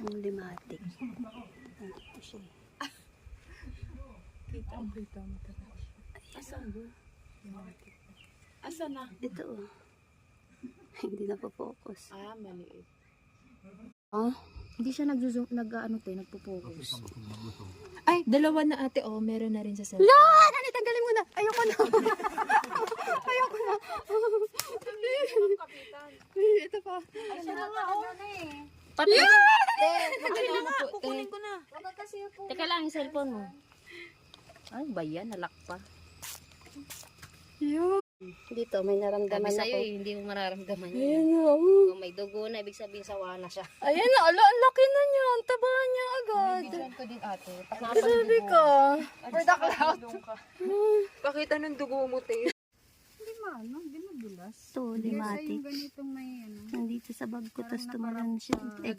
Ang limatic. Ito siya. Kita mo talaga. Asan ba? Asan na? Ito oh. Hindi na po-focus. Ah, maliit. Ah? Hindi siya nagpo-focus. Ay, dalawa na ate. Oh, meron na rin sa cellphone. Lan! Ano, tanggalin mo na. Ayoko na. Ayoko na. Ito pa. Ay, siya na nga, Pati. kukunin ko na. Teka lang, yung cellphone mo. Ay, ba yan? Nalak pa. Dito, may Sabi naramdaman sa'yo, ako. hindi mo mararamdaman yan. Ayan na. Oh. Kung may dugo na, ibig sabihin sawa na siya. Ayan na. Ala, ang laki na niya. Ang taba niya agad. Bidyan ko din ate. Sabi ko. For the cloud. Pakita ng dugo mo, te. Hindi madulas. Ito, limatic. ganitong may Nandito sa bag ko, tapos tumalan siya. Eh,